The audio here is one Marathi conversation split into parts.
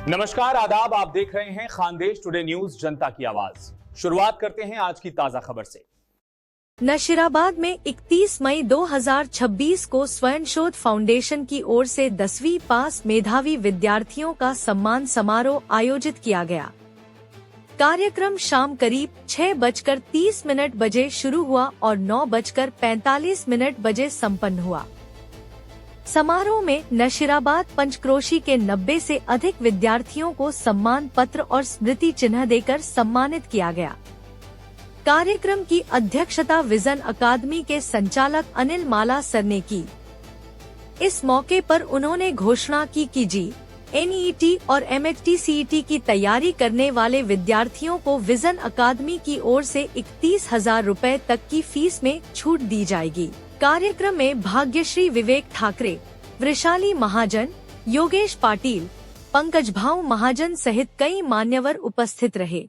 नमस्कार, आदाब। आप देख रहे हैं खानदेश टुडे न्यूज, जनता की आवाज। शुरुआत करते हैं आज की ताजा खबर से। नशीराबाद में 31 मई 2026 को स्वयं शोध फाउंडेशन की ओर से 10वीं पास मेधावी विद्यार्थियों का सम्मान समारोह आयोजित किया गया। कार्यक्रम शाम करीब 6:30 बजे शुरू हुआ और 9:45 बजे संपन्न हुआ। समारोह में नशीराबाद पंचक्रोशी के 90 से अधिक विद्यार्थियों को सम्मान पत्र और स्मृति चिन्ह देकर सम्मानित किया गया। कार्यक्रम की अध्यक्षता विजन अकादमी के संचालक अनिल माला सर ने की। इस मौके पर उन्होंने घोषणा की कि NEET और MHTCET की तैयारी करने वाले विद्यार्थियों को विजन अकादमी की ओर से 31,000 रुपए तक की फीस में छूट दी जाएगी। कार्यक्रम में भाग्यश्री विवेक ठाकरे, वृषाली महाजन, योगेश पाटिल, पंकज भाऊ महाजन सहित कई मान्यवर उपस्थित रहे।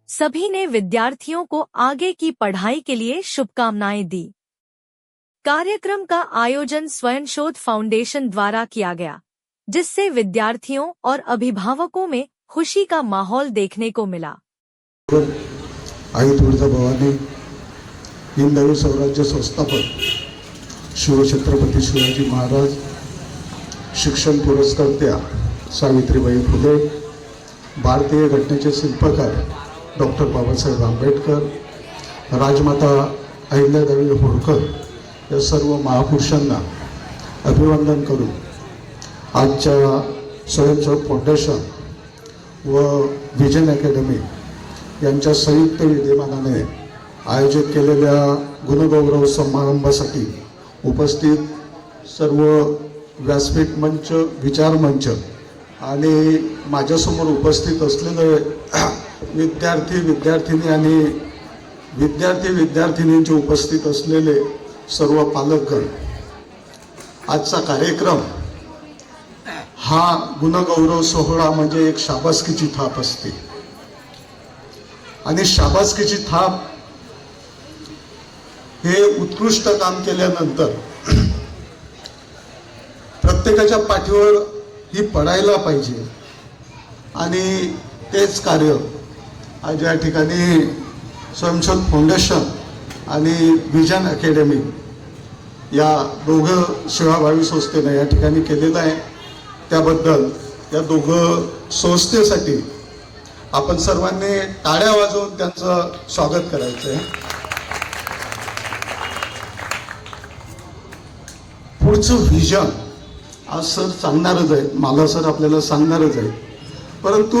सभी ने विद्यार्थियों को आगे की पढ़ाई के लिए शुभकामनाएं दी। कार्यक्रम का आयोजन स्वयं शोध फाउंडेशन द्वारा किया गया, जिससे विद्यार्थियों और अभिभावकों में खुशी का माहौल देखने को मिला। हिंदवी स्वराज्य संस्थापक शिवछत्रपती शिवाजी महाराज, शिक्षण पुरस्कर्त्या सावित्रीबाई फुले, भारतीय घटनेचे शिल्पकार डॉक्टर बाबासाहेब आंबेडकर, राजमाता अहिल्यादेवी होळकर या सर्व महापुरुषांना अभिवंदन करून आजच्या स्वयंसेवक फाउंडेशन व विजन अकॅडमी यांच्या संयुक्त विद्यमानाने आयोजित केलेल्या गुणगौरव समारंभासाठी उपस्थित सर्व व्यासपीठ मंच, विचार मंच आणि माझ्यासमोर उपस्थित असलेले विद्यार्थी विद्यार्थिनी आणि विद्यार्थिनींचे उपस्थित असलेले सर्व पालकगण, आजचा कार्यक्रम हा गुणगौरव सोहळा म्हणजे एक शाबासकीची थाप असते आणि शाबासकीची थाप हे उत्कृष्ट काम केल्यानंतर प्रत्येकाच्या पाठीवर ही पडायला पाहिजे आणि तेच कार्य आज या ठिकाणी स्वयंशोध फाउंडेशन आणि विजन अकॅडमी या दोघं सेवाभावी संस्थेने या ठिकाणी केलेलं आहे। त्याबद्दल या दोघं संस्थेसाठी आपण सर्वांनी टाळ्या वाजवून त्यांचं स्वागत करायचं आहे। पुढचं व्हिजन आज सर सांगणारच आहेत, मला सर आपल्याला सांगणारच आहेत, परंतु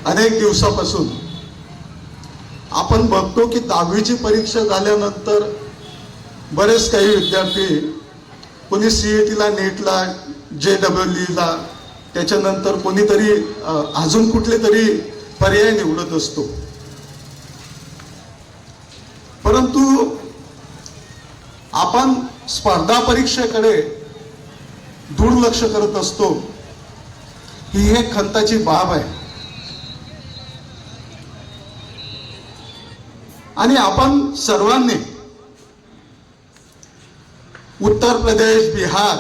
अनेक दिवसापासून आपण बघतो की 10वीची परीक्षा झाल्यानंतर बरेच काही विद्यार्थी कोणी CETला, नेटला, JEEला, त्याच्यानंतर कोणीतरी अजून कुठले तरी पर्याय निवडत असतो, परंतु आपण स्पर्धा परीक्षेकडे दुर्लक्ष करत असतो। ही एक खंताची बाब आहे आणि आपण सर्वांनी उत्तर प्रदेश, बिहार,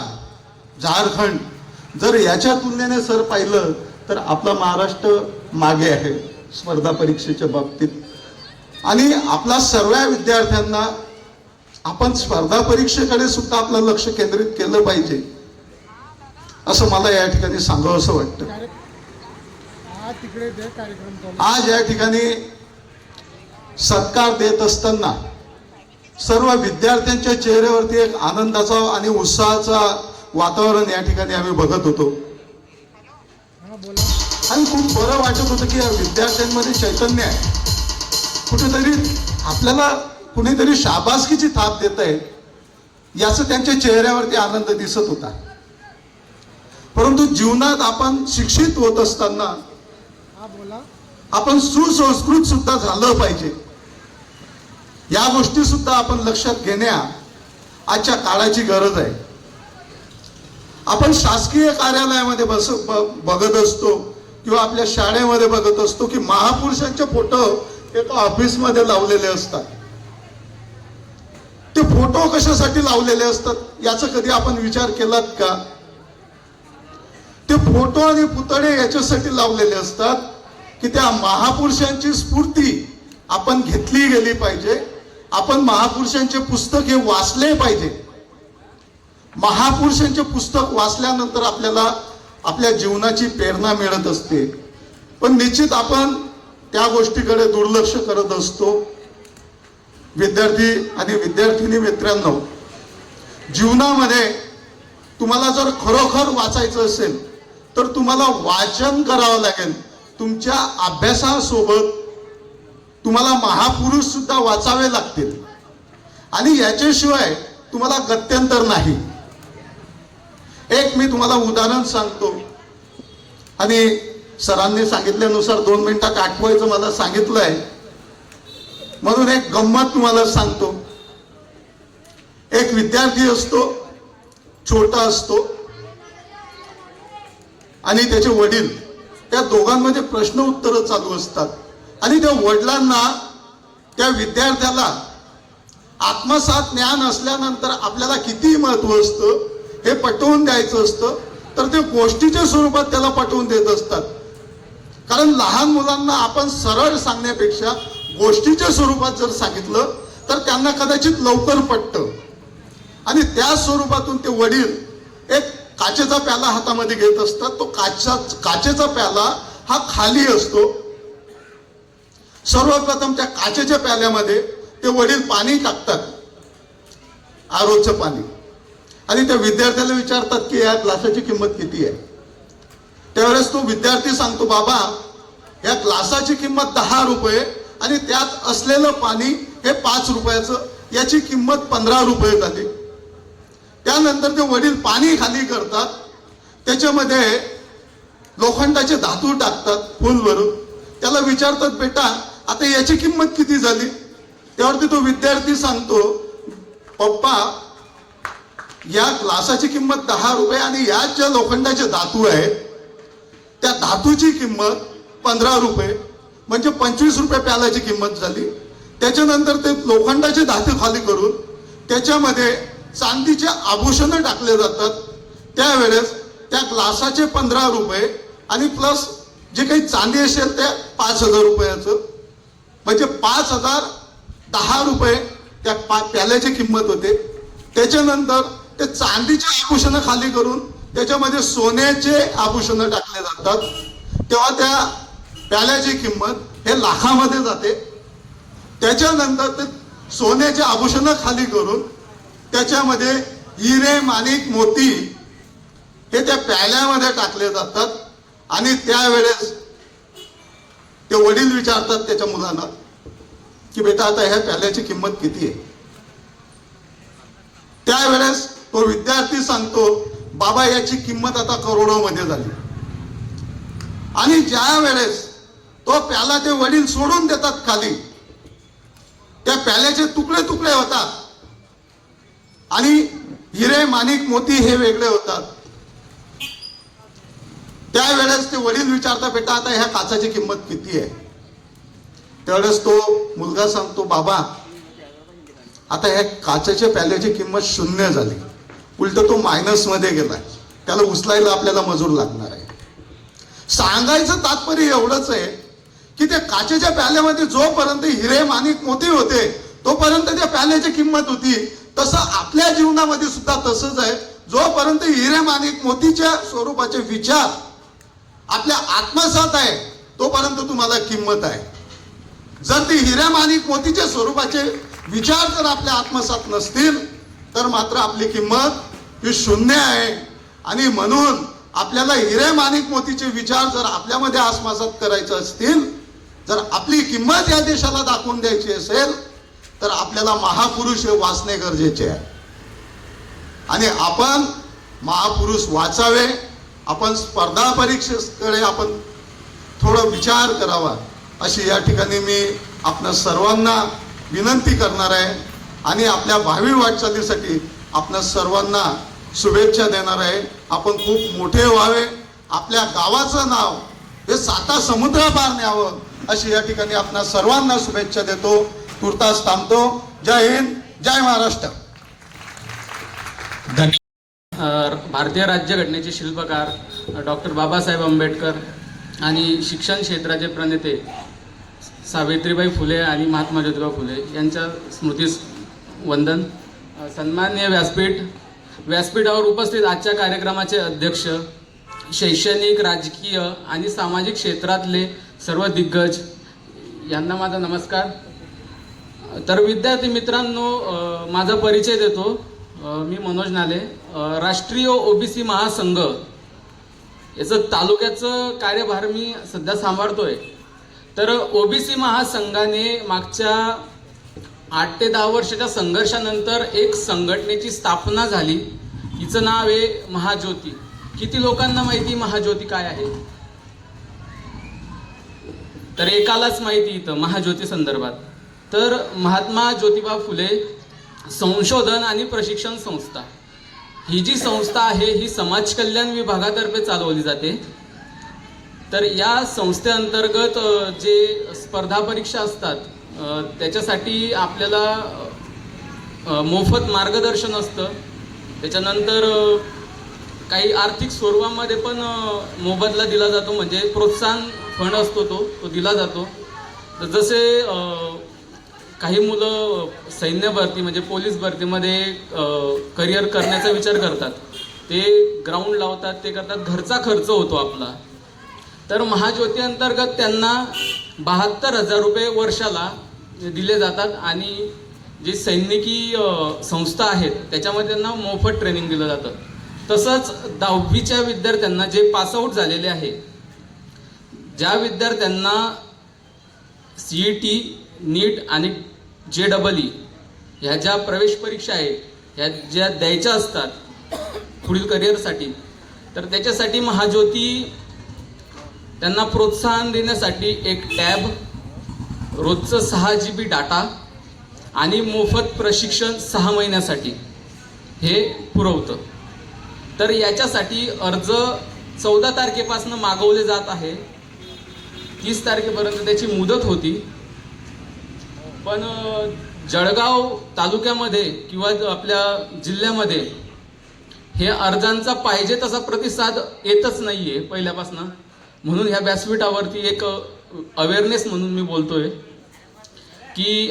झारखंड जर याच्या तुलनेने सर पाहिलं तर आपला महाराष्ट्र मागे आहे स्पर्धा परीक्षेच्या बाबतीत आणि आपल्या सर्व विद्यार्थ्यांना आपण स्पर्धा परीक्षेकडे सुद्धा आपलं लक्ष केंद्रित केलं पाहिजे असं मला या ठिकाणी सांगावं असं वाटतं। आज या ठिकाणी सत्कार देत असताना सर्व विद्यार्थ्यांच्या चेहऱ्यावरती एक आनंदाचा आणि उत्साहाचा वातावरण या ठिकाणी आम्ही बघत होतो आणि खूप बरं वाटत होतं की या विद्यार्थ्यांमध्ये चैतन्य आहे, कुठेतरी आपल्याला कुणीतरी शाबासकीची थाप देत आहे याचं त्यांच्या चेहऱ्यावरती आनंद दिसत होता। परंतु जीवनात आपण शिक्षित होत असताना आपण सुसंस्कृत सुद्धा झालं पाहिजे, या गोष्टी सुद्धा आपण लक्षात घेण्या आजच्या काळाची गरज आहे। आपण शासकीय कार्यालयामध्ये बघत असतो किंवा आपल्या शाळेमध्ये बघत असतो की महापुरुषांचे फोटो एका ऑफिसमध्ये लावलेले असतात। ते फोटो कशासाठी लावलेले असतात याचा कधी आपण विचार केलात का? ते फोटो आणि पुतळे याच्यासाठी लावलेले असतात की त्या महापुरुषांची स्फूर्ती आपण घेतली गेली पाहिजे. आपण महापुरुषांचे पुस्तक हे वाचले पाहिजे. महापुरुषांचे पुस्तक वाचल्यानंतर आपल्याला आपल्या जीवनाची प्रेरणा मिळत असते. पण निश्चित आपण त्या गोष्टीकडे दुर्लक्ष करत असतो. विद्यार्थी आणि विद्यार्थिनी मित्रांनो, जीवनामध्ये तुम्हाला जर खरोखर वाचायचं असेल तर तुम्हाला वाचन करावं लागेल. तुमच्या अभ्यासासोबत तुम्हाला महापुरुष सुद्धा वाचावे लागतील आणि याच्याशिवाय तुम्हाला गत्यंतर नाही. एक मी तुम्हाला उदाहरण सांगतो आणि सरांनी सांगितल्यानुसार 2 मिनिटात आठवायचं मला सांगितलंय म्हणून एक गंमत तुम्हाला सांगतो. एक विद्यार्थी असतो, छोटा असतो आणि त्याचे वडील, त्या दोघांमध्ये प्रश्न उत्तर चालू असतात आणि त्या वडिलांना त्या विद्यार्थ्याला आत्मसात ज्ञान असल्यानंतर आपल्याला किती महत्व असतं हे पटवून द्यायचं असतं. तर ते गोष्टीच्या स्वरूपात त्याला पटवून देत असतात. कारण लहान मुलांना आपण सरळ सांगण्यापेक्षा गोष्टीच्या स्वरूपात जर सांगितलं तर त्यांना कदाचित लवकर पटतं. आणि त्या स्वरूपातून ते वडील एक काचेचा प्याला हातामध्ये घेत असतात. तो काचेचा प्याला हा खाली असतो. सर्वप्रथम त्या काचेच्या प्याल्यामध्ये ते वडील पाणी टाकतात, आरोचं पाणी, आणि त्या विद्यार्थ्याला विचारतात की या ग्लासाची किंमत किती आहे. त्यावेळेस तो विद्यार्थी सांगतो, बाबा या ग्लासाची किंमत 10 रुपये आणि त्यात असलेलं पाणी हे 5 रुपयाचं, याची किंमत 15 रुपये झाली. त्यानंतर ते वडील पाणी खाली करतात, त्याच्यामध्ये लोखंडाचे धातू टाकतात फुल भरून. त्याला विचारतात, बेटा आता याची किंमत किती झाली. त्यावरती तो विद्यार्थी सांगतो, पप्पा या ग्लासाची किंमत 10 रुपये आणि यात ज्या लोखंडाचे धातू आहेत त्या धातूची किंमत 15 रुपये, म्हणजे 25 रुपये प्यालाची किंमत झाली. त्याच्यानंतर ते लोखंडाचे धातू खाली करून त्याच्यामध्ये चांदीचे आभूषणं टाकले जातात. त्यावेळेस त्या ग्लासाचे 15 रुपये आणि प्लस जे काही चांदी असेल त्या 5,000 रुपयाचं, म्हणजे 5,000 10 रुपये त्या प्याल्याची किंमत होते. त्याच्यानंतर ते चांदीचे आभूषणं खाली करून त्याच्यामध्ये सोन्याचे आभूषणं टाकले जातात. तेव्हा त्या प्याल्याची किंमत हे लाखामध्ये जाते. त्याच्यानंतर ते सोन्याचे आभूषणं खाली करून त्याच्यामध्ये हिरे, माणिक, मोती हे त्या प्याल्यामध्ये टाकले जातात. आणि त्यावेळेस ते वडील विचारतात त्याच्या मुलांना की बेटा आता ह्या प्याल्याची किंमत किती आहे. त्यावेळेस तो विद्यार्थी सांगतो, बाबा याची किंमत आता करोडोमध्ये झाली. आणि ज्या वेळेस तो प्याला ते वडील सोडून देतात खाली, त्या प्याल्याचे तुकडे तुकडे होतात आणि हिरे, माणिक, मोती हे वेगळे होतात. त्यावेळेस ते वडील विचारतात, बेटा आता ह्या काचाची किंमत किती आहे. त्यावेळेस तो मुलगा सांगतो, बाबा आता ह्या काचेच्या प्याल्याची किंमत 0 झाली, उलट तो मायनस मध्ये गेलाय, त्याला उचलायला आपल्याला मजूर लागणार आहे. सांगायचं तात्पर्य एवढंच आहे की त्या काचेच्या प्याल्यामध्ये जोपर्यंत हिरे, माणिक, मोती होते तोपर्यंत त्या प्याल्याची किंमत होती. तसं आपल्या जीवनामध्ये सुद्धा तसंच आहे. जोपर्यंत हिरे, माणिक, मोतीच्या स्वरूपाचे विचार आपल्या आत्मसात आहे तोपर्यंत तुम्हाला किंमत आहे. जर ते हिरे, माणिक, मोतीच्या स्वरूपाचे विचार जर आपल्या आत्मसात नसतील तर मात्र आपली किंमत ही 0 आहे. आणि म्हणून आपल्याला हिरे, माणिक, मोतीचे विचार जर आपल्यामध्ये आत्मसात करायचे असतील, जर आपली किंमत या देशाला दाखवून द्यायची असेल तर आपल्याला महापुरुष हे वाचणे गरजेचे आहे. आणि आपण महापुरुष वाचावे. आपण स्पर्धा परीक्षेकडे आपण थोडा विचार करावा अशी या ठिकाणी मी आपल्या सर्वांना विनंती करणार आहे. आणि आपल्या भावी वाटचालीसाठी आपल्या सर्वांना शुभेच्छा देणार आहे. आपण खूप मोठे व्हावे, आपल्या गावाचं नाव हे 7 समुद्रापार न्यावं अशी या ठिकाणी आपल्या सर्वांना शुभेच्छा देतो. तुर्तास थांबतो. जय हिंद, जय महाराष्ट्र. धन्यवाद. भारतीय राज्यघटनेचे शिल्पकार डॉक्टर बाबासाहेब आंबेडकर आणि शिक्षण क्षेत्राचे प्रणेते सावित्रीबाई फुले आणि महात्मा ज्योतिबा फुले यांच्या स्मृतीस वंदन. सन्माननीय व्यासपीठावर उपस्थित आजच्या कार्यक्रमाचे अध्यक्ष, शैक्षणिक, राजकीय आणि सामाजिक क्षेत्रातले सर्व दिग्गज यांना माझा नमस्कार. तर विद्यार्थी मित्रांनो, माझा परिचय देतो. मी मनोज नाले, राष्ट्रीय ओबीसी महासंघ याचं तालुक्याचं कार्यभार मी सध्या सांभाळतोय. तर ओबीसी महासंघाने मागच्या 8 ते 10 वर्षाच्या संघर्षानंतर एक संघटनेची स्थापना झाली. हिचं नाव आहे महाज्योती. किती लोकांना माहिती महाज्योती काय आहे? तर एकालाच माहिती इथं महाज्योती संदर्भात. तर महात्मा ज्योतिबा फुले संशोधन आणि प्रशिक्षण संस्था ही जी संस्था आहे ही समाज कल्याण विभागातर्फे चालवली जाते. तर या संस्थेअंतर्गत जे स्पर्धा परीक्षा असतात त्याच्यासाठी आपल्याला मोफत मार्गदर्शन असतं. त्याच्यानंतर काही आर्थिक स्वरूपामध्ये पण मोबदला दिला जातो, म्हणजे प्रोत्साहन फंड असतो तो दिला जातो. तर जसे काही मुलं सैन्य भरती म्हणजे पोलीस भरतीमध्ये करिअर करण्याचा विचार करतात, ते ग्राउंड लावतात, ते करतात, घरचा खर्च होतो आपला. तर महाज्योती अंतर्गत त्यांना 72,000 रुपये वर्षाला दिले जातात आणि जे सैनिकी संस्था आहेत त्याच्यामध्ये त्यांना मोफत ट्रेनिंग दिलं जातं. तसंच 10वीच्या विद्यार्थ्यांना जे पासआउट झालेले आहे, ज्या विद्यार्थ्यांना CET, नीट आणि JEE ह्या ज्या प्रवेश परीक्षा आहेत ह्या ज्या द्यायच्या असतात पुढील करिअरसाठी, तर त्याच्यासाठी महाज्योती त्यांना प्रोत्साहन देण्यासाठी एक टॅब, रोजचं 6 GB डाटा आणि मोफत प्रशिक्षण 6 महिन्यासाठी हे पुरवतं. तर याच्यासाठी अर्ज 14 तारखेपासून मागवले जात आहे. 30 तारखेपर्यंत त्याची मुदत होती. पण जळगाव तालुक्यामध्ये किंवा आपल्या जिल्ह्यामध्ये हे अर्जांचा पाहिजे तसा प्रतिसाद येतच नाही आहे पहिल्यापासून. म्हणून ह्या व्यासपीठावरती एक अवेअरनेस म्हणून मी बोलतोय की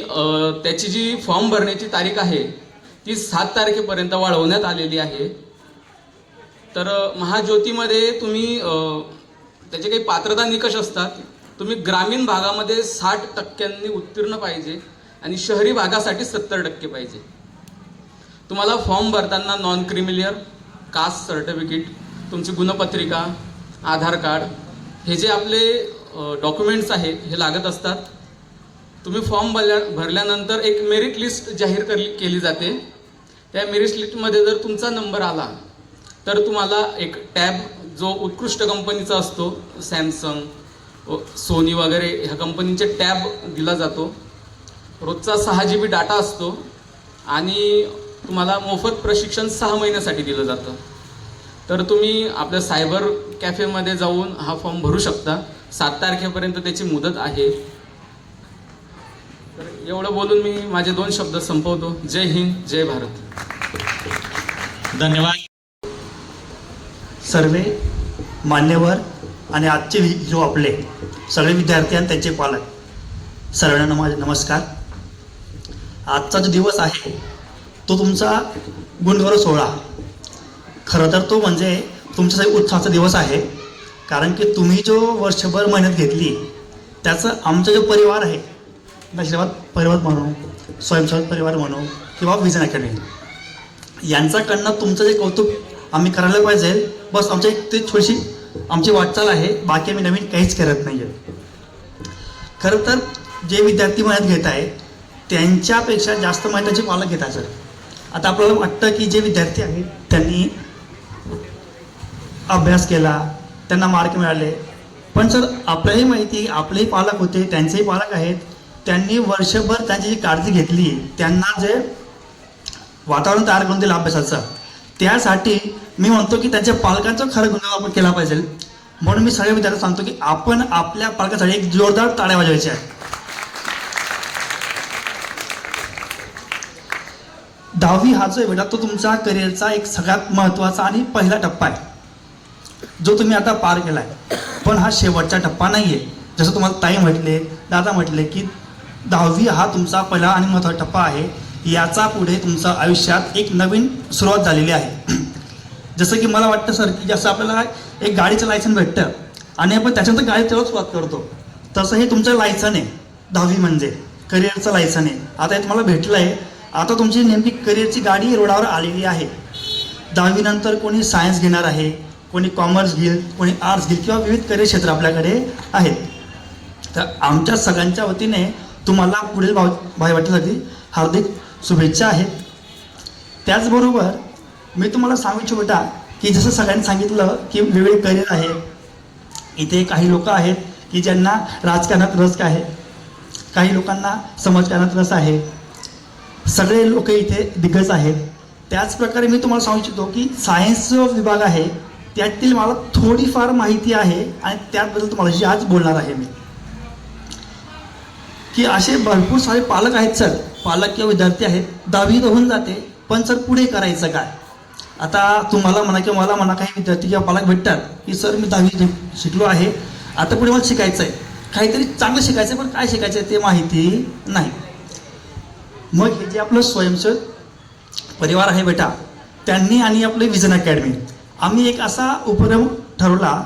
त्याची जी फॉर्म भरण्याची तारीख आहे ती 7 तारखेपर्यंत वाढवण्यात आलेली आहे. तर महाज्योतीमध्ये तुम्ही त्याचे काही पात्रता निकष असतात. तुम्ही ग्रामीण भागामध्ये 60% उत्तीर्ण पाहिजे आणि शहरी भागासाठी 70% पाहिजे. तुम्हाला फॉर्म भरताना नॉन क्रिमिलियर, कास्ट सर्टिफिकेट, तुमची गुणपत्रिका, आधार कार्ड हे जे आपले डॉक्युमेंट्स आहेत हे लागत असतात. तुम्ही फॉर्म भरल्यानंतर एक मेरिट लिस्ट जाहीर केली जाते. त्या मेरिट लिस्टमध्ये जर तुमचा नंबर आला तर तुम्हाला एक टॅब जो उत्कृष्ट कंपनीचा असतो, सॅमसंग, सोनी वगैरे ह्या कंपनीचे टॅब दिला जातो. रोजचा 6 GB डाटा असतो आणि तुम्हाला मोफत प्रशिक्षण 6 महिन्यासाठी दिलं जातं. तर तुम्ही आपल्या सायबर कॅफेमध्ये जाऊन हा फॉर्म भरू शकता. 7 तारखेपर्यंत त्याची मुदत आहे. तर एवढं बोलून मी माझे 2 शब्द संपवतो. जय हिंद, जय भारत. धन्यवाद. सर्वे मान्यवर आणि आजचे जो आपले सगळे विद्यार्थी आणि त्यांचे पालक, सर्वांना माझे नमस्कार. आजचा जो दिवस आहे तो तुमचा गुणगौरव सोहळा. खरं तर तो म्हणजे तुमच्यासाठी उत्साहाचा दिवस आहे. कारण की तुम्ही जो वर्षभर मेहनत घेतली त्याचं आमचा जो परिवार आहे, नशिबात परिवार म्हणू, स्वयंसेवक परिवार म्हणू किंवा विजन अकॅडमी, यांच्याकडनं तुमचं जे कौतुक आम्ही करायला पाहिजे. बस आमच्या एक ते थोडीशी आमची वाटचाल आहे, बाकी आम्ही नवीन काहीच करत नाही आहे. खरं तर जे विद्यार्थी मेहनत घेत आहेत त्यांच्यापेक्षा जास्त मेहनत त्यांचे पालक घेत आहे. सर, आता आपल्याला वाटतं की जे विद्यार्थी आहेत त्यांनी अभ्यास केला, त्यांना मार्क मिळाले, पण सर आपल्यालाही माहिती, आपलेही पालक होते, त्यांचेही पालक आहेत, त्यांनी वर्षभर त्यांची जी काळजी घेतली, त्यांना जे वातावरण तयार करून दिलं अभ्यासाचं, त्यासाठी मी म्हणतो की त्यांच्या पालकांचा खरं गुणगान आपण केला पाहिजे. म्हणून मी सगळ्या विद्यार्थ्यांना सांगतो की आपण आपल्या पालकांसाठी एक जोरदार टाळ्या वाजवायच्या आहेत. 10वी हा जो आहे बेटा तो तुमच्या करिअरचा एक सगळ्यात महत्त्वाचा आणि पहिला टप्पा आहे जो तुम्ही आता पार केला आहे. पण हा शेवटचा टप्पा नाही आहे. जसं तुम्हाला ताई म्हटले, दादा म्हटले की 10वी हा तुमचा पहिला आणि महत्त्वाचा टप्पा आहे. याचा पुढे तुमच्या आयुष्यात एक नवीन सुरुवात झालेली आहे. जसं की मला वाटतं सर की जसं आपल्याला एक गाडीचं लायसन भेटतं आणि आपण त्याच्यानंतर गाडी तेव्हा सुरुवात करतो, तसं हे तुमचं लायसन आहे. 10वी म्हणजे करिअरचं लायसन आहे. आता हे तुम्हाला भेटलं आहे. आता तुमची नेमकी करिअरची गाडी रोडावर आलेली आहे. 10वी नंतर कोणी सायन्स घेणार आहे, कोणी कॉमर्स घेईल, कोणी आर्ट्स घेईल किंवा विविध करिअर क्षेत्र आपल्याकडे आहेत. तर आमच्या सगळ्यांच्या वतीने तुम्हाला पुढील भावी वाटेसाठी हार्दिक शुभेच्छा आहेत. त्याचबरोबर मी तुम्हाला सांगू इच्छितो बेटा की जसं सगळ्यांनी सांगितलं की वेगवेगळे करिअर आहे. इथे काही लोक आहेत की ज्यांना राजकारणात रस आहे, काही लोकांना समाजकारणात रस आहे. सगळे लोक इथे दिग्गज आहेत. त्याचप्रकारे मी तुम्हाला सांगू इच्छितो की सायन्स जो विभाग आहे त्यातील मला थोडीफार माहिती आहे आणि त्याबद्दल तुम्हाला आज बोलणार आहे मी. की असे भरपूर सारे पालक आहेत सर, पालक किंवा विद्यार्थी आहेत. 10वी होऊन जाते पण सर पुढे करायचं काय. आता तुम्हाला म्हणा किंवा मला म्हणा काही विद्यार्थी किंवा पालक भेटतात की सर मी 10वी शिकलो आहे, आता पुढे मला शिकायचं आहे, काहीतरी चांगलं शिकायचं आहे, पण काय शिकायचं आहे ते माहिती नाही. मग हे जे आपलं स्वयंसेवक परिवार आहे बेटा त्यांनी आणि आपले विजन अकॅडमी आम्ही एक असा उपक्रम ठरवला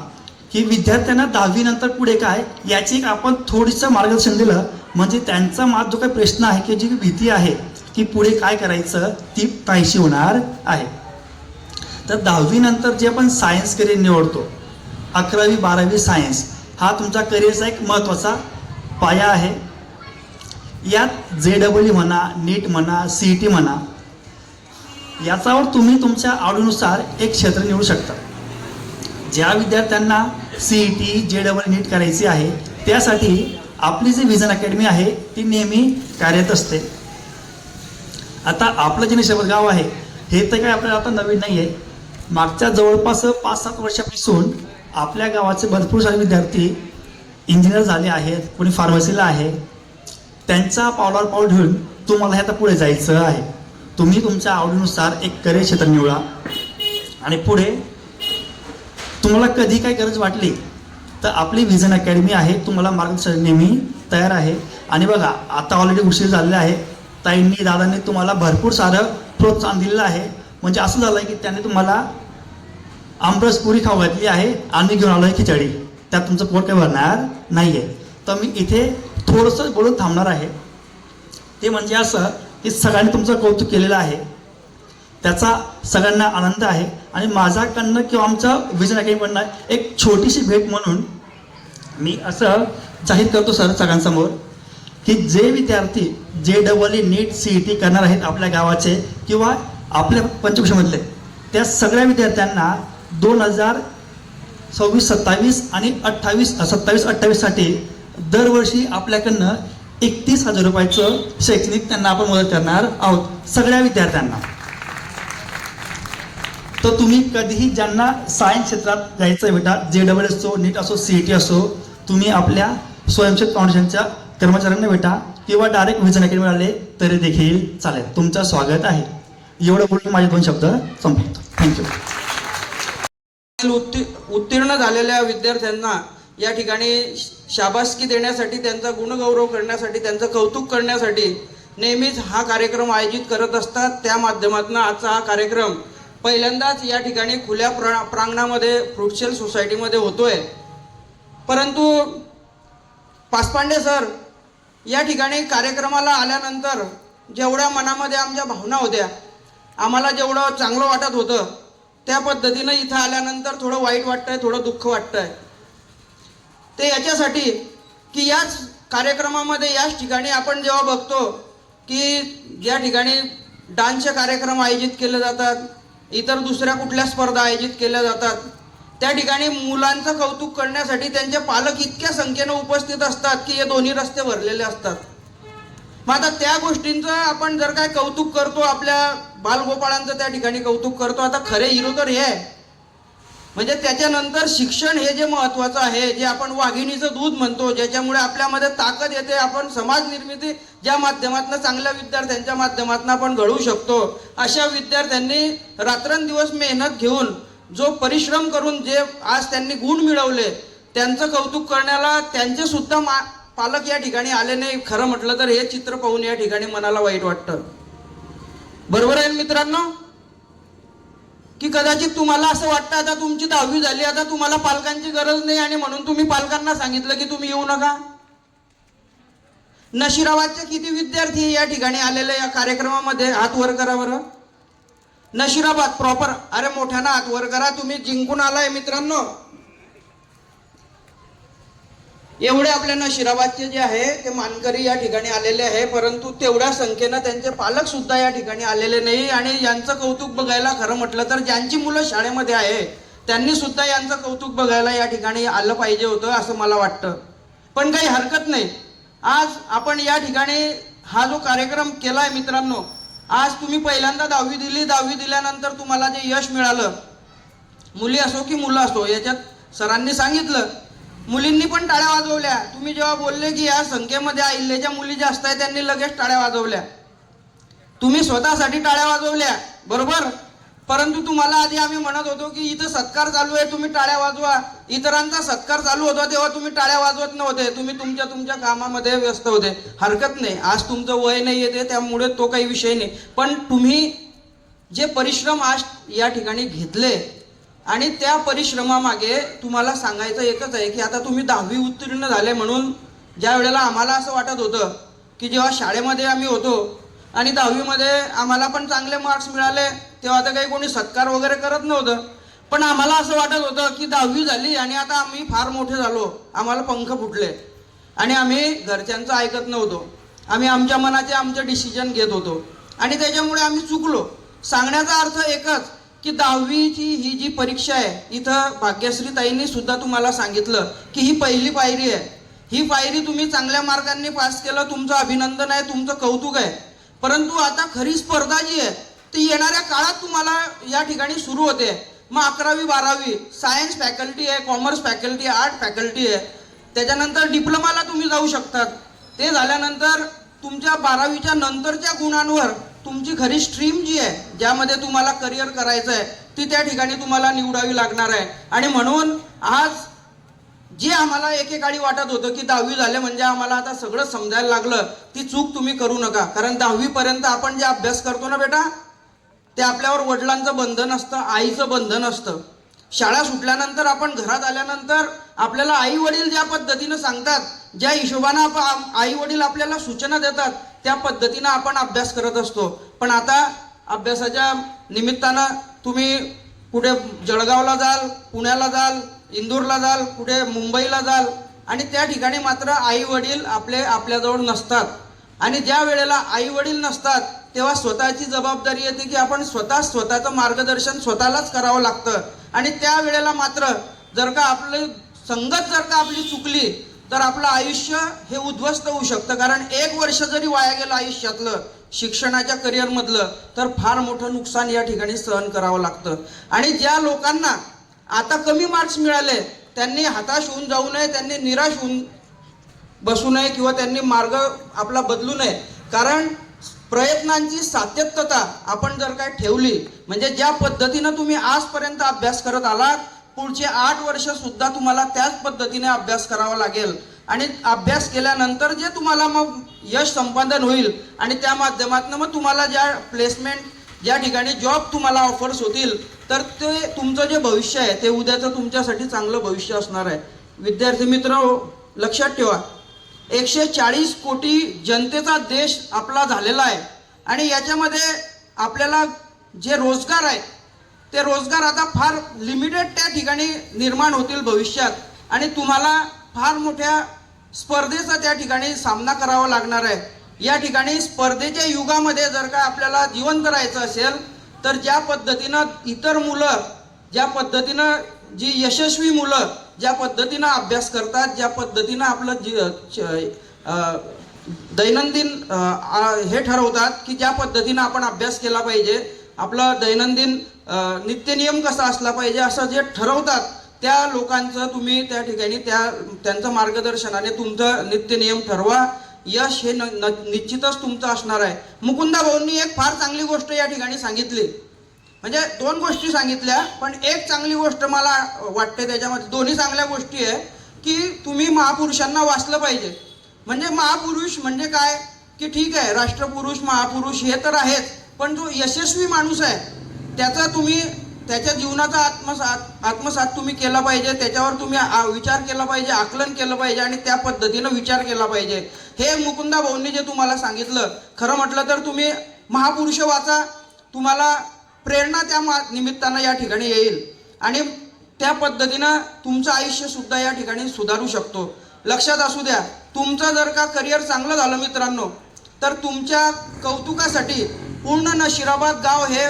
की विद्यार्थ्यांना 10वी नंतर पुढे काय याची एक आपण थोडंसं मार्गदर्शन दिलं म्हणजे त्यांचा जो काही प्रश्न आहे की जी भीती आहे की पुढे काय करायचं ती पाहिशी होणार आहे. तर 10वी नंतर जे आपण सायन्स करिअर निवडतो, 11वी 12वी सायन्स हा तुमचा करिअरचा एक महत्त्वाचा पाया आहे. यात JEE म्हणा, नीट म्हणा, CET म्हणा, याच्यावर तुम्ही तुमच्या आवडीनुसार एक क्षेत्र निवडू शकता. ज्या विद्यार्थ्यांना CET, JEE, नीट करायची आहे त्यासाठी आपली जी विजन अकॅडमी आहे ती नेहमी कार्यरत असते. आता आपलं जे निशाबत गाव आहे हे तर काय आपल्याला आता नवीन नाही आहे. मागच्या जवळपास 5-7 वर्षापासून आपल्या गावाचे भरपूर सारे विद्यार्थी इंजिनियर झाले आहेत, कोणी फार्मसीला आहे. त्यांचा पावलावर पाऊल ठेवून तुम्हाला हे आता पुढे जायचं आहे. तुम्ही तुमच्या आवडीनुसार एक करिअर क्षेत्र निवडा आणि पुढे तुम्हाला कधी काही गरज वाटली तर आपली विजन अकॅडमी आहे तुम्हाला मार्गदर्शन नेहमी तयार आहे. आणि बघा आता ऑलरेडी उशीर झालेला आहे. ताईंनी दादांनी तुम्हाला भरपूर सारं प्रोत्साहन दिलेलं आहे. म्हणजे असं झालं आहे की त्यांनी तुम्हाला आमरस पुरी खाऊ घातली आहे आणि घेऊन आलो आहे खिचडी, त्यात तुमचं पोट काही भरणार नाही आहे. तर मी इथे थोडंसं बोलून थांबणार आहे. ते म्हणजे असं की सगळ्यांनी तुमचं कौतुक केलेलं आहे, त्याचा सगळ्यांना आनंद आहे. आणि माझ्याकडनं किंवा आमच्या विजन अकॅडमीकडनं एक छोटीशी भेट म्हणून मी असं जाहीर करतो सर सगळ्यांसमोर की जे विद्यार्थी JEE, नीट, CET करणार आहेत आपल्या गावाचे किंवा आपल्या पंचकृषीमधले त्या सगळ्या विद्यार्थ्यांना 2026-27 आणि 27-28साठी दरवर्षी आपल्याकडनं 31,000 रुपयाचं शैक्षणिक त्यांना आपण मदत करणार आहोत सगळ्या विद्यार्थ्यांना. तर तुम्ही कधीही ज्यांना सायन्स क्षेत्रात जायचं आहे बेटा, JEE असो, नीट असो, CET असो, तुम्ही आपल्या स्वयंसेवक फाउंडेशनच्या कर्मचाऱ्यांना भेटा किंवा डायरेक्ट विजन अकॅडमी आले तरी देखील चालेल. तुमचं स्वागत आहे. एवढं बोलून माझे 2 शब्द संपवतो. थँक्यू. उत्तीर्ण झालेल्या विद्यार्थ्यांना या ठिकाणी शाबासकी देण्यासाठी, त्यांचा गुणगौरव करण्यासाठी, त्यांचं कौतुक करण्यासाठी नेहमीच हा कार्यक्रम आयोजित करत असतात. त्या माध्यमातून आजचा हा कार्यक्रम पहिल्यांदाच या ठिकाणी खुल्या प्रांगणामध्ये फ्रुटशेल सोसायटीमध्ये होतोय. परंतु पासपांडे सर या ठिकाणी कार्यक्रमाला आल्यानंतर जेवढ्या मनामध्ये आमच्या भावना होत्या, आम्हाला जेवढं चांगलं वाटत होतं त्या पद्धतीनं इथं आल्यानंतर थोडं वाईट वाटतंय, थोडं दुःख वाटतंय. ते याच्यासाठी की याच कार्यक्रमामध्ये याच ठिकाणी आपण जेव्हा बघतो की या ठिकाणी डान्सचे कार्यक्रम आयोजित केले जातात, इतर दुसऱ्या कुठल्या स्पर्धा आयोजित केल्या जातात, त्या ठिकाणी मुलांचं कौतुक करण्यासाठी त्यांचे पालक इतक्या संख्येनं उपस्थित असतात की हे दोन्ही रस्ते भरलेले असतात. मग आता त्या गोष्टींचं आपण जर काय कौतुक करतो, आपल्या बालगोपाळांचं त्या ठिकाणी कौतुक करतो. आता खरे हिरो तर हे आहे म्हणजे त्याच्यानंतर शिक्षण हे जे महत्त्वाचं आहे, जे आपण वाघिणीचं दूध म्हणतो, ज्याच्यामुळे आपल्यामध्ये ताकद येते, आपण समाज निर्मिती ज्या माध्यमातून चांगल्या विद्यार्थ्यांच्या माध्यमातून आपण घडवू शकतो, अशा विद्यार्थ्यांनी रात्रंदिवस मेहनत घेऊन जो परिश्रम करून जे आज त्यांनी गुण मिळवले, त्यांचं कौतुक करण्याला त्यांचे सुद्धा पालक या ठिकाणी आले नाही. खरं म्हटलं तर हे चित्र पाहून या ठिकाणी मनाला वाईट वाटतं. बरोबर आहे मित्रांनो, की कदाचित तुम्हाला असं वाटतं आता तुमची 10वी झाली, आता तुम्हाला पालकांची गरज नाही आणि म्हणून तुम्ही पालकांना सांगितलं की तुम्ही येऊ नका. नशिराबादचे किती विद्यार्थी या ठिकाणी आलेले या कार्यक्रमामध्ये? हात वर करा बरं. नशिराबाद प्रॉपर, अरे मोठ्यानं हात वर करा. तुम्ही जिंकून आलाय मित्रांनो. एवढे आपल्या नशिराबादचे जे आहे ते मानकरी या ठिकाणी आलेले आहे, परंतु तेवढ्या संख्येनं त्यांचे पालक सुद्धा या ठिकाणी आलेले नाही. आणि यांचं कौतुक बघायला खरं म्हटलं तर ज्यांची मुलं शाळेमध्ये आहे त्यांनी सुद्धा यांचं कौतुक बघायला या ठिकाणी आलं पाहिजे होतं असं मला वाटतं. पण काही हरकत नाही. आज आपण या ठिकाणी हा जो कार्यक्रम केलाय मित्रांनो, आज तुम्ही पहिल्यांदा 10वी दिली, 10वी दिल्यानंतर तुम्हाला जे यश मिळालं, मुली असो की मुलं असो, याच्यात सरांनी सांगितलं, मुलींनी पण टाळ्या वाजवल्या. तुम्ही जेव्हा बोलले की या संख्येमध्ये अहिल्याच्या मुली जास्त आहेत, त्यांनी लगेच टाळ्या वाजवल्या. तुम्ही स्वतःसाठी टाळ्या वाजवल्या, बरोबर. परंतु तुम्हाला आधी आम्ही म्हणत होतो की इथं सत्कार चालू आहे, तुम्ही टाळ्या वाजवा. इतरांचा सत्कार चालू होता तेव्हा तुम्ही टाळ्या वाजवत नव्हते, तुम्ही तुमच्या कामामध्ये व्यस्त होते. हरकत नाही, आज तुमचं वय नाही येते त्यामुळे तो काही विषय नाही. पण तुम्ही जे परिश्रम आज या ठिकाणी घेतले आणि त्या परिश्रमामागे तुम्हाला सांगायचं एकच आहे की आता तुम्ही 10वी उत्तीर्ण झाले म्हणून ज्या वेळेला आम्हाला असं वाटत होतं की जेव्हा शाळेमध्ये आम्ही होतो आणि 10वीमध्ये आम्हाला पण चांगले मार्क्स मिळाले, तेव्हा तर काही कोणी सत्कार वगैरे करत नव्हतं. पण आम्हाला असं वाटत होतं की 10वी झाली आणि आता आम्ही फार मोठे झालो, आम्हाला पंख फुटले आणि आम्ही घरच्यांचं ऐकत नव्हतो. आम्ही आमच्या मनाचे आमचे डिसिजन घेत होतो आणि त्याच्यामुळे आम्ही चुकलो. सांगण्याचा अर्थ एकच की 10वीची ही जी परीक्षा आहे, इथं भाग्यश्री ताईंनी सुद्धा तुम्हाला सांगितलं की ही पहिली पायरी आहे. ही पायरी तुम्ही चांगल्या मार्कांनी पास केलं, तुमचं अभिनंदन आहे, तुमचं कौतुक आहे. परंतु आता खरी स्पर्धा जी आहे ती येणाऱ्या काळात तुम्हाला या ठिकाणी सुरू होते. मग 11वी 12वी सायन्स फॅकल्टी आहे, कॉमर्स फॅकल्टी आहे, आर्ट फॅकल्टी आहे. त्याच्यानंतर डिप्लोमाला तुम्ही जाऊ शकतात. ते झाल्यानंतर तुमच्या 12वीच्या नंतरच्या गुणांवर तुमची खरी स्ट्रीम जी आहे, ज्यामध्ये तुम्हाला करिअर करायचं आहे, ती त्या ठिकाणी तुम्हाला निवडावी लागणार आहे. आणि म्हणून आज जे आम्हाला एकेकाळी वाटत होतं की 10वी झाले म्हणजे आम्हाला आता सगळं समजायला लागलं, ती चूक तुम्ही करू नका. कारण 10वी पर्यंत आपण जे अभ्यास करतो ना बेटा, ते आपल्यावर वडिलांचं बंधन असतं, आईचं बंधन असतं. शाळा सुटल्यानंतर आपण घरात आल्यानंतर आपल्याला आई वडील ज्या पद्धतीनं सांगतात, ज्या हिशोबानं आई वडील आपल्याला सूचना देतात, त्या पद्धतीनं आपण अभ्यास करत असतो. पण आता अभ्यासाच्या निमित्तानं तुम्ही पुढे जळगावला जाल, पुण्याला जाल, इंदूरला जाल, पुढे मुंबईला जाल आणि त्या ठिकाणी मात्र आई वडील आपल्याजवळ नसतात. आणि ज्या वेळेला आई वडील नसतात तेव्हा स्वतःची जबाबदारी येते की आपण स्वतःचं मार्गदर्शन स्वतःलाच करावं लागतं. आणि त्या वेळेला मात्र जर का आपली संगत जर का आपली चुकली तर आपलं आयुष्य हे उद्ध्वस्त होऊ शकतं. कारण 1 वर्ष जरी वाया गेलं आयुष्यातलं, शिक्षणाच्या करिअरमधलं, तर फार मोठं नुकसान या ठिकाणी सहन करावं लागतं. आणि ज्या लोकांना आता कमी मार्क्स मिळाले त्यांनी हताश होऊन जाऊ नये, त्यांनी निराश होऊन बसू नये किंवा त्यांनी मार्ग आपला बदलू नये. कारण प्रयत्नांची सातत्यता आपण जर काय ठेवली, म्हणजे ज्या पद्धतीनं तुम्ही आजपर्यंत अभ्यास करत आलात, पुढचे 8 वर्ष सुद्धा तुम्हाला त्याच पद्धतीने अभ्यास करावा लागेल. आणि अभ्यास केल्यानंतर जे तुम्हाला मग यश संपादन होईल आणि त्या माध्यमातून मग तुम्हाला ज्या प्लेसमेंट, ज्या ठिकाणी जॉब तुम्हाला ऑफर्स होतील, तर ते तुमचं जे भविष्य आहे ते उद्याचं तुमच्यासाठी चांगलं भविष्य असणार आहे. विद्यार्थी मित्र लक्षात ठेवा, 140 कोटी जनतेचा देश आपला झालेला आहे आणि याच्यामध्ये आपल्याला जे रोजगार आहे ते रोजगार आता फार लिमिटेड त्या ठिकाणी निर्माण होतील भविष्यात. आणि तुम्हाला फार मोठ्या स्पर्धेचा त्या ठिकाणी सामना करावा लागणार आहे. या ठिकाणी स्पर्धेच्या युगामध्ये जर का आपल्याला जिवंत राहायचं असेल तर ज्या पद्धतीनं इतर मुलं, ज्या पद्धतीनं जी यशस्वी मुलं ज्या पद्धतीनं अभ्यास करतात, ज्या पद्धतीनं आपलं दैनंदिन हे ठरवतात की ज्या पद्धतीनं आपण अभ्यास केला पाहिजे, आपलं दैनंदिन नित्यनियम कसा असला पाहिजे असं जे ठरवतात त्या लोकांचं तुम्ही त्या ठिकाणी त्यांचं मार्गदर्शनाने तुमचं नित्यनियम ठरवा. यश हे निश्चितच तुमचं असणार आहे. मुकुंदा भाऊंनी एक फार चांगली गोष्ट या ठिकाणी सांगितली, म्हणजे 2 गोष्टी सांगितल्या, पण एक चांगली गोष्ट मला वाटते त्याच्यामध्ये, दोन्ही चांगल्या गोष्टी आहे की तुम्ही महापुरुषांना वाचलं पाहिजे. म्हणजे महापुरुष म्हणजे काय की ठीक आहे, राष्ट्रपुरुष महापुरुष हे तर आहेच, पण जो यशस्वी माणूस आहे त्याच्या जीवनाचा आत्मसात तुम्ही केला पाहिजे, त्याच्यावर तुम्ही विचार केला पाहिजे, आकलन केलं पाहिजे आणि त्या पद्धतीनं विचार केला पाहिजे. हे मुकुंदा भाऊंनी जे तुम्हाला सांगितलं, खरं म्हटलं तर तुम्ही महापुरुष वाचा, तुम्हाला प्रेरणा त्या निमित्तानं या ठिकाणी येईल आणि त्या पद्धतीनं तुमचं आयुष्य सुद्धा या ठिकाणी सुधारू शकतो. लक्षात असू द्या, तुमचं जर का करिअर चांगलं झालं मित्रांनो, तर तुमच्या कौतुकासाठी पूर्ण नशिराबाद गाव हे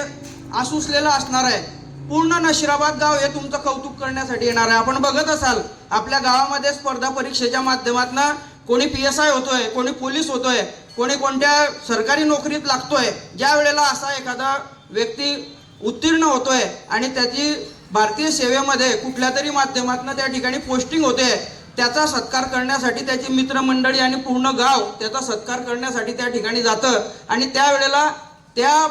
आसुसलेलं असणार आहे. पूर्ण नशिराबाद गाव हे तुमचं कौतुक करण्यासाठी येणार आहे. आपण बघत असाल आपल्या गावामध्ये स्पर्धा परीक्षेच्या माध्यमातून कोणी PSI होतोय, कोणी पोलीस होतोय, कोणी कोणत्या सरकारी नोकरीत लागतोय. ज्या वेळेला असा एखादा व्यक्ती उत्तीर्ण होतोय आणि त्याची भारतीय सेवेमध्ये कुठल्या तरी माध्यमातून त्या ठिकाणी पोस्टिंग होते, त्याचा सत्कार करण्यासाठी त्याची मित्रमंडळी आणि पूर्ण गाव त्याचा सत्कार करण्यासाठी त्या ठिकाणी जातं आणि त्यावेळेला त्या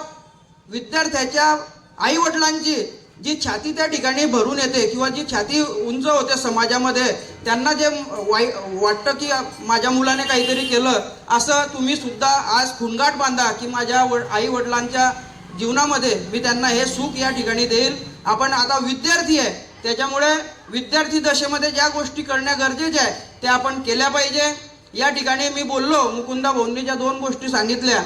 विद्यार्थ्याच्या आईवडिलांची जी छाती त्या ठिकाणी भरून येते किंवा जी छाती उंच होते समाजामध्ये, त्यांना जे वाटतं की माझ्या मुलाने काहीतरी केलं, असं तुम्ही सुद्धा आज खुणगाट बांधा की माझ्या आई वडिलांच्या जीवनामध्ये मी त्यांना हे सुख या ठिकाणी देईल. आपण आता विद्यार्थी आहे, त्याच्यामुळे विद्यार्थी दशेमध्ये ज्या गोष्टी करणं गरजेच्या आहे त्या आपण केल्या पाहिजे. या ठिकाणी मी बोललो, मुकुंदा भाऊंनी ज्या 2 गोष्टी सांगितल्या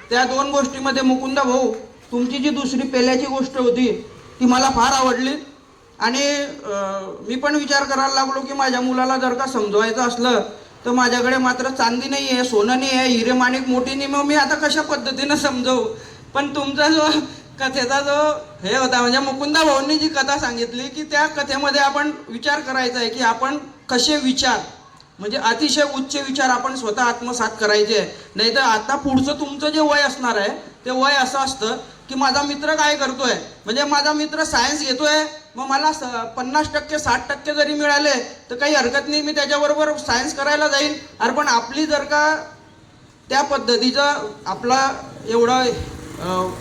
त्या 2 गोष्टीमध्ये मुकुंदा भाऊ, तुमची जी दुसरी पेल्याची गोष्ट होती ती मला फार आवडली आणि मी पण विचार करायला लागलो की माझ्या मुलाला जर का समजवायचं असलं तर माझ्याकडे मात्र चांदी नाही आहे, सोनं नाही आहे, हिरे माणिक मोठी नाही, मग मी आता कशा पद्धतीनं समजवू. पण तुमचा जो कथेचा जो हे होता, म्हणजे मुकुंदा भाऊंनी जी कथा सांगितली की त्या कथेमध्ये आपण विचार करायचा आहे की आपण कसे विचार, म्हणजे अतिशय उच्च विचार आपण स्वतः आत्मसात करायचे. नाही तर आता पुढचं तुमचं जे वय असणार आहे ते वय असं असतं की माझा मित्र काय करतोय, म्हणजे माझा मित्र सायन्स घेतोय, मग मला 50% 60% जरी मिळाले तर काही हरकत नाही, मी त्याच्याबरोबर सायन्स करायला जाईल. अरे पण आपली जर का त्या पद्धतीचं आपला एवढा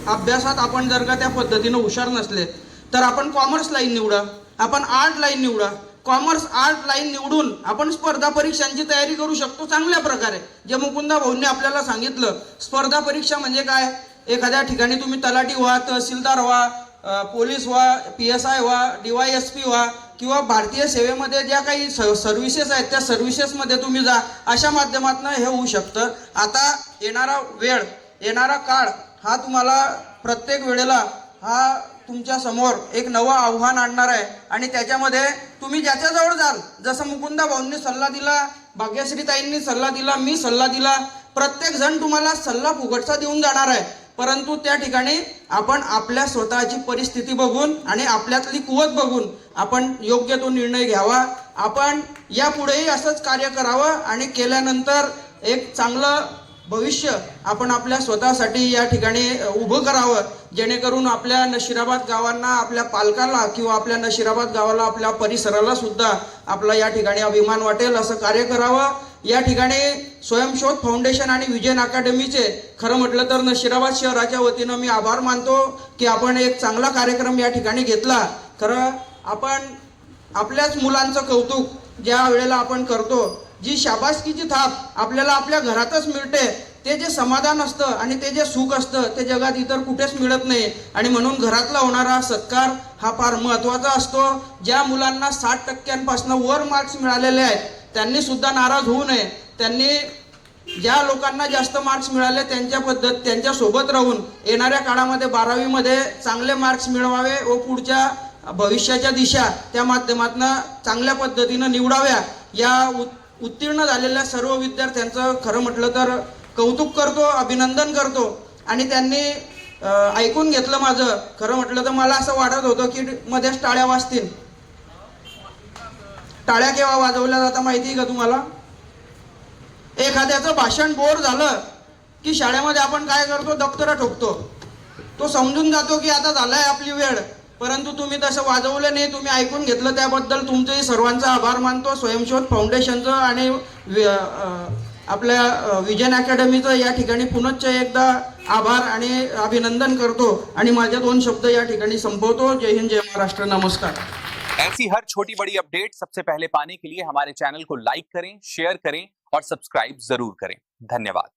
अभ्यासात आपण जर का त्या पद्धतीनं हुशार नसले तर आपण कॉमर्स लाईन निवडा, आपण आर्ट लाईन निवडा. कॉमर्स आर्ट लाईन निवडून आपण स्पर्धा परीक्षांची तयारी करू शकतो चांगल्या प्रकारे. जे मुकुंदा भाऊंनी आपल्याला सांगितलं, स्पर्धा परीक्षा म्हणजे काय, एखाद्या ठिकाणी तुम्ही तलाठी व्हा, तहसीलदार व्हा, पोलीस व्हा, PSI व्हा, DYSP व्हा किंवा भारतीय सेवेमध्ये ज्या काही सर्व्हिसेस आहेत त्या सर्व्हिसेसमध्ये तुम्ही जा, अशा माध्यमातून हे होऊ शकतं. आता येणारा वेळ, येणारा काळ हा तुम्हाला प्रत्येक वेळेला हा तुमच्या समोर एक नवं आव्हान आणणार आहे आणि त्याच्यामध्ये तुम्ही ज्याच्याजवळ जाल, जसं मुकुंदा भाऊंनी सल्ला दिला, भाग्यश्रीताईंनी सल्ला दिला, मी सल्ला दिला, प्रत्येक जण तुम्हाला सल्ला फुकटचा देऊन जाणार आहे. परंतु त्या ठिकाणी आपण आपल्या स्वतःची परिस्थिती बघून आणि आपल्यातली कुवत बघून आपण योग्य तो निर्णय घ्यावा. आपण यापुढेही असंच कार्य करावं आणि केल्यानंतर एक चांगलं भविष्य आपण आपल्या स्वतःसाठी या ठिकाणी उभं करावं, जेणेकरून आपल्या नशिराबाद गावांना, आपल्या पालकाला किंवा आपल्या नशिराबाद गावाला, आपल्या परिसराला सुद्धा आपला या ठिकाणी अभिमान वाटेल असं कार्य करावं. या ठिकाणी स्वयंशोध फाउंडेशन आणि विजन अकॅडमीचे खरं म्हटलं तर नशिराबाद शहराच्या वतीनं मी आभार मानतो की आपण एक चांगला कार्यक्रम या ठिकाणी घेतला. खरं आपण आपल्याच मुलांचं कौतुक ज्या वेळेला आपण करतो, जी शाबासकीची थाप आपल्याला आपल्या घरातच मिळते, ते जे समाधान असतं आणि ते जे सुख असतं ते जगात इतर कुठेच मिळत नाही. आणि म्हणून घरातला होणारा सत्कार हा फार महत्त्वाचा असतो. ज्या मुलांना 60% वर मार्क्स मिळालेले आहेत त्यांनी सुद्धा नाराज होऊ नये. त्यांनी ज्या लोकांना जास्त मार्क्स मिळाले त्यांच्या सोबत राहून येणाऱ्या काळामध्ये 12वीमध्ये चांगले मार्क्स मिळवावे व पुढच्या भविष्याच्या दिशा त्या माध्यमातून चांगल्या पद्धतीनं निवडाव्या. या उत्तीर्ण झालेल्या सर्व विद्यार्थ्यांचं खरं म्हटलं तर कौतुक करतो, अभिनंदन करतो. आणि त्यांनी ऐकून घेतलं माझं. खरं म्हटलं तर मला असं वाटत होतं की मध्येच टाळ्या वाजतील. टाळ्या केव्हा वाजवल्या जातात माहिती आहे का तुम्हाला? एखाद्याचं भाषण बोर झालं की शाळेमध्ये आपण काय करतो, दप्तरं ठोकतो. तो समजून जातो की आता झालाय आपली वेळ, परंतु तुम्ही तसं वाजवलं नाही, तुम्ही ऐकून घेतलं, त्याबद्दल तुमचे सर्वांचा आभार मानतो. स्वयंशोध फाउंडेशनचं आणि आपल्या विजन अकॅडमीचं या ठिकाणी पुनश्च एकदा आभार आणि अभिनंदन करतो आणि माझे 2 शब्द या ठिकाणी संपवतो. जय हिंद, जय महाराष्ट्र, नमस्कार. ऐसी हर छोटी बड़ी अपडेट सबसे पहले पाने के लिए हमारे चैनल को लाइक करें, शेयर करें और सब्सक्राइब जरूर करें. धन्यवाद.